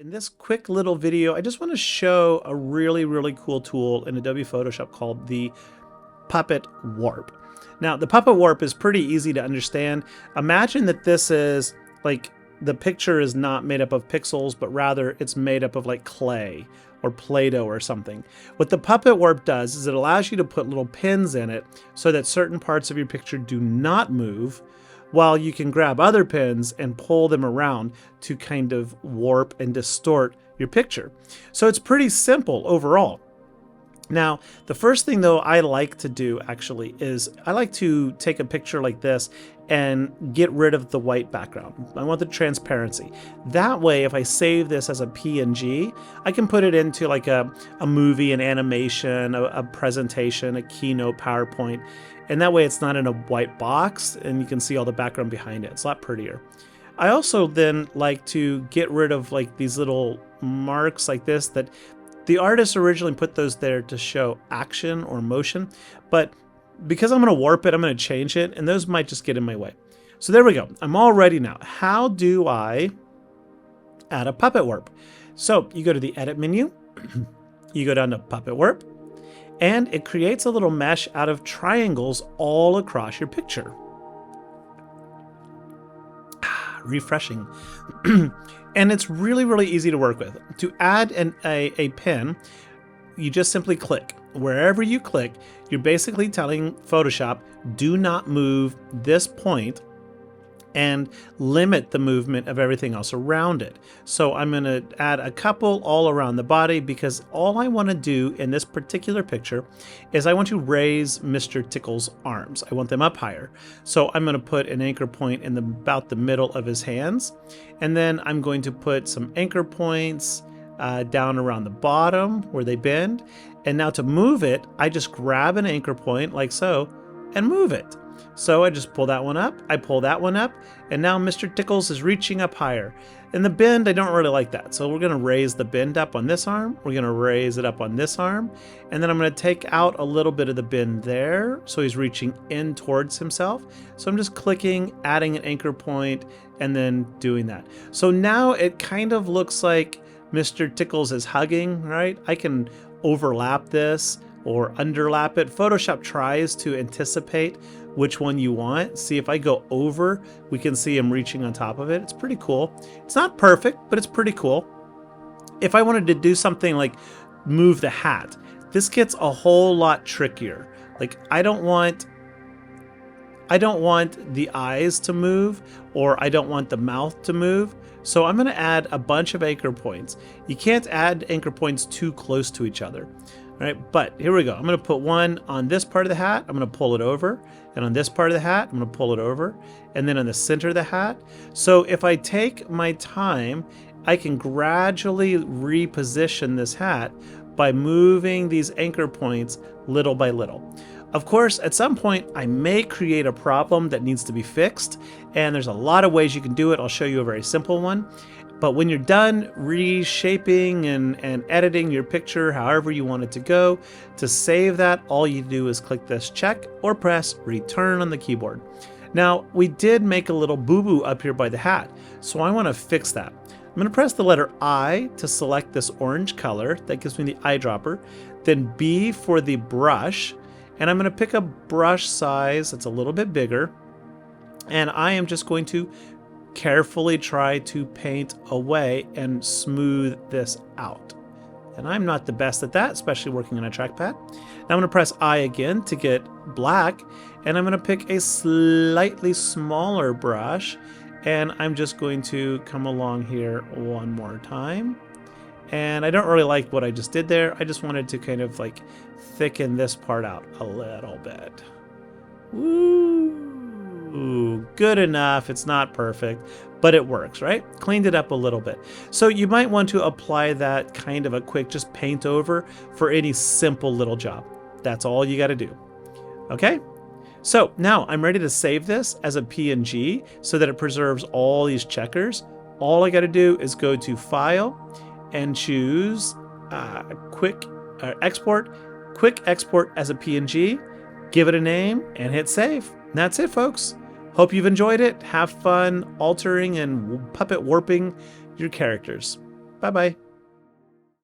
In this quick little video, I just want to show a really cool tool in Adobe Photoshop called the Puppet Warp. Now, the Puppet Warp is pretty easy to understand. Imagine that this is like the picture is not made up of pixels, but rather it's made up of like clay or Play-Doh or something. What the Puppet Warp does is it allows you to put little pins in it so that certain parts of your picture do not move, while you can grab other pins and pull them around to kind of warp and distort your picture. So it's pretty simple overall. Now, the first thing though I like to do actually is I like to take a picture like this and get rid of the white background. I want the transparency. That way, if I save this as a PNG, I can put it into like a movie, an animation, a presentation, a keynote, PowerPoint, and that way it's not in a white box and you can see all the background behind it. It's a lot prettier. I also then like to get rid of like these little marks like this that the artist originally put those there to show action or motion, but because I'm going to warp it, I'm going to change it, and those might just get in my way. So there we go. I'm all ready now. How do I add a puppet warp? So you go to the edit menu, you go down to puppet warp, and it creates a little mesh out of triangles all across your picture. Refreshing. And it's really easy to work with. To add a pin, you just simply click. Wherever you click, you're basically telling Photoshop, do not move this point and limit the movement of everything else around it. So I'm going to add a couple all around the body because all I want to do in this particular picture is I want to raise Mr. Tickle's arms. I want them up higher. So I'm going to put an anchor point in about the middle of his hands. And then I'm going to put some anchor points down around the bottom where they bend. And now to move it, I just grab an anchor point like so and move it. So I just pull that one up, I pull that one up, and now Mr. Tickles is reaching up higher. And the bend, I don't really like that. So we're going to raise the bend up on this arm, we're going to raise it up on this arm, and then I'm going to take out a little bit of the bend there, so he's reaching in towards himself. So I'm just clicking, adding an anchor point, and then doing that. So now it kind of looks like Mr. Tickles is hugging, right? I can overlap this or underlap it. Photoshop tries to anticipate which one you want. See, if I go over, we can see him reaching on top of it. It's pretty cool. It's not perfect, but it's pretty cool. If I wanted to do something like move the hat, this gets a whole lot trickier. Like I don't want the eyes to move, or I don't want the mouth to move. So I'm going to add a bunch of anchor points. You can't add anchor points too close to each other. All right, but here we go. I'm going to put one on this part of the hat. I'm going to pull it over. And on this part of the hat, I'm going to pull it over. And then on the center of the hat. So if I take my time, I can gradually reposition this hat by moving these anchor points little by little. Of course, at some point, I may create a problem that needs to be fixed, and there's a lot of ways you can do it. I'll show you a very simple one. But when you're done reshaping and editing your picture however you want it to go, to save that, all you do is click this check or press return on the keyboard. Now, we did make a little boo-boo up here by the hat, so I want to fix that. I'm going to press the letter I to select this orange color. That gives me the eyedropper. Then B for the brush. And I'm going to pick a brush size that's a little bit bigger. And I am just going to carefully try to paint away and smooth this out. And I'm not the best at that, especially working on a trackpad. Now I'm going to press I again to get black. And I'm going to pick a slightly smaller brush. And I'm just going to come along here one more time. And I don't really like what I just did there. I just wanted to kind of like thicken this part out a little bit. Woo! Good enough. It's not perfect, but it works, right? Cleaned it up a little bit. So you might want to apply that kind of a quick just paint over for any simple little job. That's all you got to do. Okay? So now I'm ready to save this as a PNG so that it preserves all these checkers. All I got to do is go to File and choose quick export as a PNG, give it a name, and hit save. And that's it, folks. Hope you've enjoyed it. Have fun altering and puppet warping your characters. Bye-bye.